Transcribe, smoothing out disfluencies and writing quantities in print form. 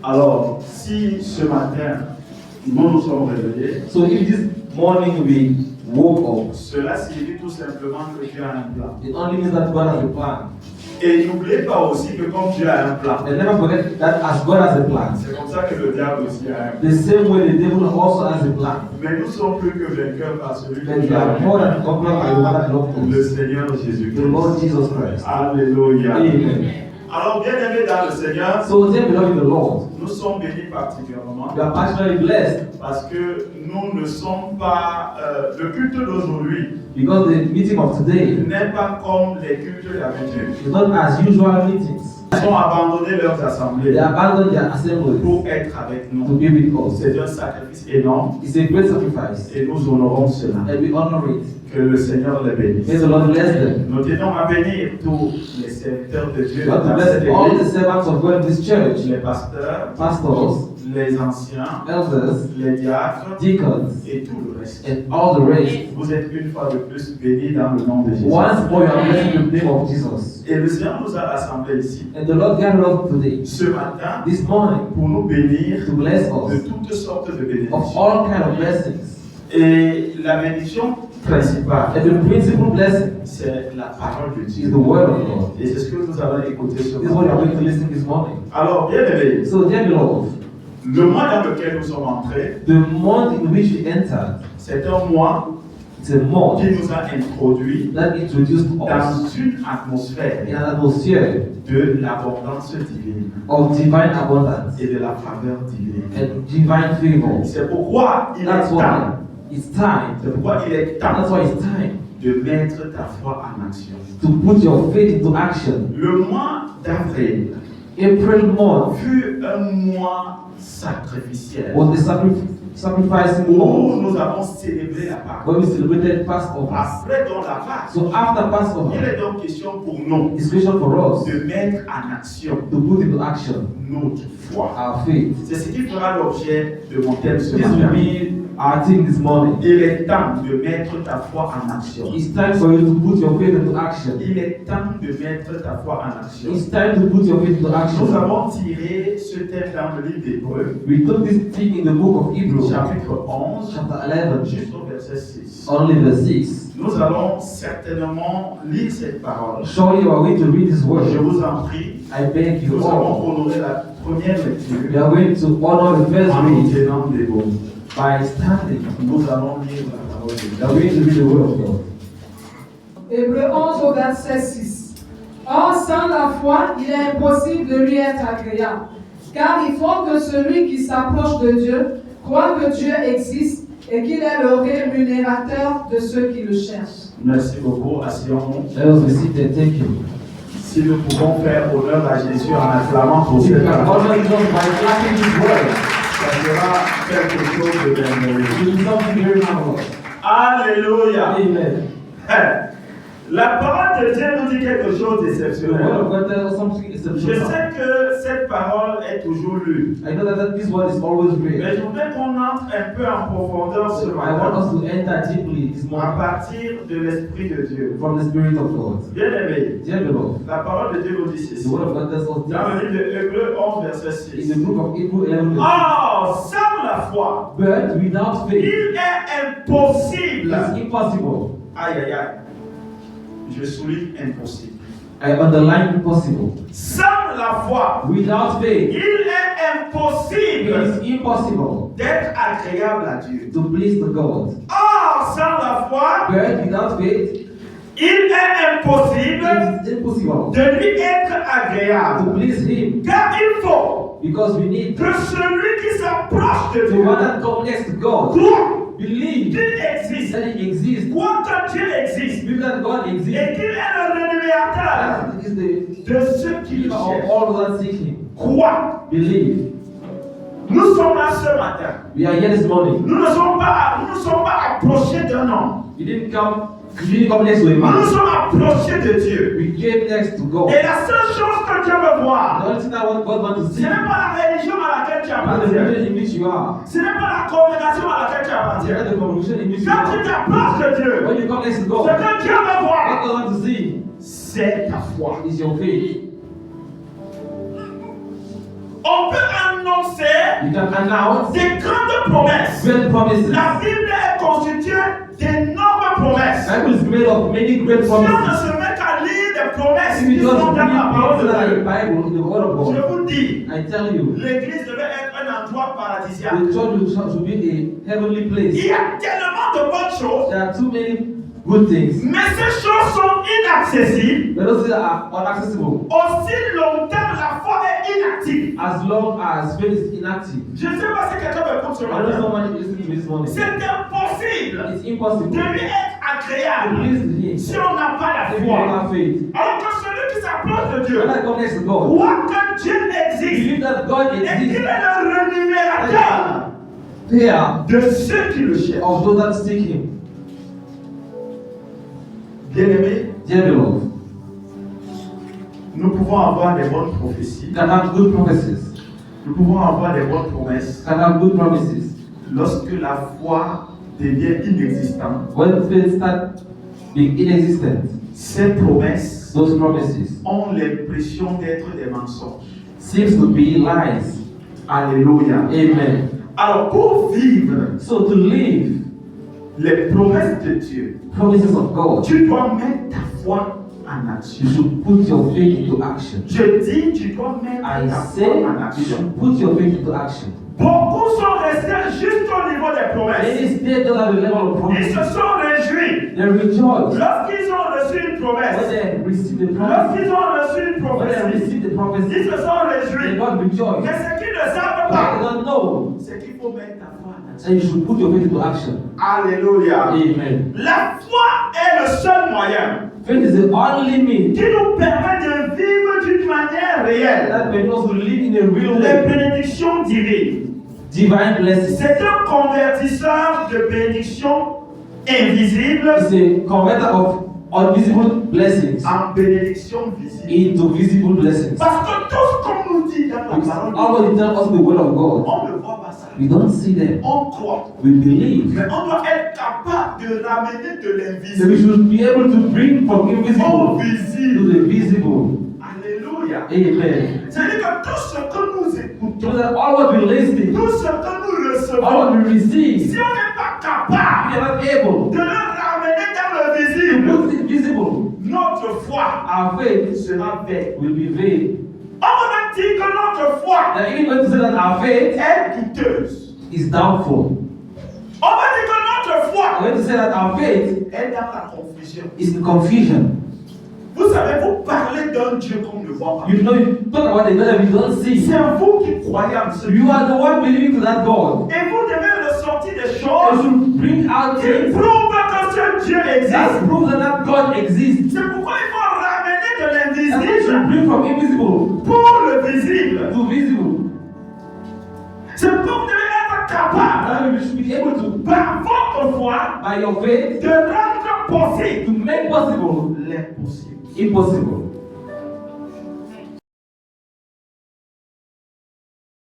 Alors, si ce matin, nous nous sommes réveillés, So if this morning we woke up, cela signifie tout simplement que Dieu a un plan. it only means that God has a plan. Et n'oubliez pas aussi que comme Dieu a un plan, And never forget that as God has a plan, c'est comme ça que le diable aussi a un plan. the same way the devil also has a plan. Mais nous sommes plus que vainqueurs par celui But qui we a are more than conquerors by the one that loved le us, Seigneur the Jésus-Christ. Lord Jesus Christ. Alléluia. Amen. Alors, bien aimés dans le Seigneur, So dear beloved in the Lord, nous sommes bénis particulièrement we are particularly blessed parce que nous ne sommes pas, le culte d'aujourd'hui because the meeting of today n'est pas comme les cultes d'habitude. is not as usual meetings. Ils ont abandonné leurs assemblées They abandoned their assemblies pour être avec to nous. be with us. C'est un sacrifice énorme It's a great sacrifice, et nous honorons cela. and we honor it. Que le Seigneur les bénisse. May the Lord bless them. Nous tenons à bénir tous les serviteurs de Dieu We want to dans bless cette all the église, servants of God in this church, les pasteurs, pastors, les anciens, elders, les diacres deacons, et tout le reste. and all the rest. Vous êtes une fois de plus bénis dans le nom de Jésus. Once more, you are blessed in the name of Jesus. Et le Seigneur nous a rassemblés ici And the Lord gathered us today, ce matin this morning, pour nous bénir to bless de us toutes sortes de of bénédictions. all kinds of blessings. Et la bénédiction principale, And the principal blessing c'est la parole de is Dieu. the word of God. Et c'est ce que nous allons écouter ce This is what you are matin. going to listen this morning. Alors, bien aimés, So, dear beloved, le mois dans lequel nous sommes entrés, the month in which we entered, c'est un mois it's a month qui nous a introduit that introduced us dans une atmosphère in an atmosphere de l'abondance divine of divine abundance et de la faveur divine. and divine favor. C'est pourquoi il est That's temps, why it's time. c'est pourquoi il est temps That's why it's time de mettre ta foi en action. to put your faith into action. Le mois d'avril April month fut un mois sacrificiel was the sacrificing où month nous avons célébré la Pâque. when we celebrated Passover. Après donc la Pâque, So after il Passover, est donc question pour nous it's question for us de mettre en action to put into action notre foi. our faith. C'est ce qui fera l'objet de mon thème ce This will matin. be our thing this morning. Il est temps de mettre ta foi en action. It's time for you to put your faith into action. Il est temps de mettre ta foi en action. It's time to put your faith into Nous action. avons tiré ce thème dans le livre d'Hébreux, We took this thing in the book of Hebrews, chapitre 11, chapter 11, jusqu'au verset 6. only verse 6. Nous allons certainement lire cette parole. Surely you are going to read this Je word. vous en prie, I beg you nous all. allons honorer la première We lecture are going to honor the first en nous read tenant debout. by standing. Nous allons lire la parole de We Dieu. are going to read the word of God. Hébreux 11 au verset 6. Or, sans la foi, il est impossible de lui être agréable. Car il faut que celui qui s'approche de Dieu croit que Dieu existe et qu'il est le rémunérateur de ceux qui le cherchent. Merci beaucoup. Asseyons-nous. Let us be seated. Thank you. Si nous pouvons faire honneur à Jésus en acclamant pour We cette can parole, honor God by clapping His word. ça sera quelque chose de merveilleux. It is something very marvelous. Alléluia. Amen. La parole de Dieu nous dit quelque chose The word d'exceptionnel. of God tells us something Je exceptional. sais que cette parole est toujours lue, I know that this word is always mais read. je voudrais qu'on entre un peu en profondeur ce I want matin us to enter deeply this à morning partir de l'Esprit de Dieu. from the Spirit of God. Bien aimé, Dear beloved, la parole de Dieu nous dit the ceci. word of God tells us Dans le this livre de Hébreux 11, verset in 6. the book of Hebrews 11. Or, sans la foi, But without faith, il est impossible. it's impossible. Aïe, aïe, aïe. Je souligne impossible. I underline impossible. Sans la foi, Without faith, il est impossible it is impossible d'être agréable à Dieu. to please the God. Or, sans la foi, But without faith, il est impossible it is impossible de lui être agréable. to please Him. Car il faut Because we need que celui qui s'approche de the Dieu one that comes next to God. croit Believe qu'il existe, that He exists. croit que Dieu existe Believe that God et exists. qu'il est le rémunérateur That is the de ceux qui le giver of cherchent. all that seek Him. Crois. Believe. Nous sommes là ce matin. We are here this morning. Nous ne sommes pas approchés d'un homme. We didn't come next to a Nous nous man. sommes approchés de Dieu. We came next to God. Et la seule chose que Dieu veut The voir, only thing that God wants to ce see n'est pas la religion à laquelle tu is the appartiens. religion in which you are. Ce n'est pas la congrégation à laquelle tu It's appartiens. not the congregation in which you Quand tu are. t'approches de Dieu, When you come next to ce God, que Dieu veut what voir, God wants to see c'est ta foi. is your faith. On peut en You can announce des grandes promesses. great promises. La Bible est constituée d'énormes promesses. The Bible is made of many great Si on ne promises. se met qu'à lire des promesses If qui you sont just dans la parole read de things that are in Dieu, the Bible, in the Word of je God, vous dis, I tell you, l'église devait être un endroit paradisiaque. the church should be a heavenly Il place. y a tellement de bonnes choses, There are too many good things, mais ces choses sont inaccessibles. but those things are unaccessible Aussi longtemps la foi est inactive. as long as faith is inactive. Je ne sais pas si quelqu'un m'écoute ce I know matin. someone is listening to this morning. C'est impossible It's de impossible lui être to agréable please Him si on n'a pas la if you don't foi. have faith. Alors que celui qui s'approche de Dieu When I come next to God, croit que Dieu existe believe that God et qu'il est exists. le rémunérateur There de ceux qui le cherchent. of those that seek Him. Bien-aimés, Dear beloved, nous pouvons avoir des bonnes prophéties, you can have good prophecies, nous pouvons avoir des bonnes promesses you can have good promises. lorsque la foi devient inexistante. When faith starts being inexistent, Ces promesses those promises ont l'impression d'être des mensonges. seems to be lies. Alléluia. Amen. Alors pour vivre So to live les promesses de Dieu, promises of God, tu dois mettre ta foi en action. you should put your faith into action. Je dis, tu dois mettre I ta say foi en you action. should put your faith into action. Beaucoup sont restés juste au niveau des promesses. Many stay just at the level of Ils promises. se sont réjouis They rejoice lorsqu'ils ont reçu une when promesse. they receive the promise. Lorsqu'ils ont reçu une When they prophétie, receive the prophecy, ils se sont they réjouis. don't rejoice. Mais ce qu'ils ne savent But they pas, don't know c'est qu'il faut mettre ta foi en action. that you should put your faith into action. Alléluia. Amen. La foi est le seul moyen Faith is the only means qui nous permet de vivre d'une manière réelle that permits us to live in a real les way. bénédictions divines. Divine blessings. C'est un convertisseur de bénédictions invisibles It's a converter of invisible blessings en bénédictions visibles. into visible blessings. Parce que tout ce qu'on nous dit dans la Because parole, already tell us the word of God. on ne voit pas ça. We don't see them. On croit. We believe. Mais on doit être capable de ramener de So we l'invisible should be able to bring from au invisible to visible. the visible. Alléluia. Amen. C'est-à-dire que tout ce que nous écoutons, So that all what we listen, tout ce que nous recevons, all what we receive, si on n'est pas we capable are not able de le ramener dans le to visible, put it visible. notre foi Our faith sera vaine. will be vain. On va dire que notre foi Now, even going to say that our faith est douteuse. is doubtful. On va dire que notre I'm foi going to say that our faith est dans la confusion. is in confusion. Vous savez, vous parlez d'un Dieu qu'on ne voit pas. You know, you talk about a God that we don't see. C'est vous qui croyez en ce Dieu. You are the one believing to that God. Et vous devez ressortir des You choses should bring out qui things prouvent que ce Dieu that existe. prove that God exists. C'est pourquoi il faut ramener de That we should l'invisible bring from invisible pour le visible. to visible. C'est pourquoi vous devez être capable, That we should be able to, par votre foi, by your faith, de rendre possible to make possible l'impossible. impossible.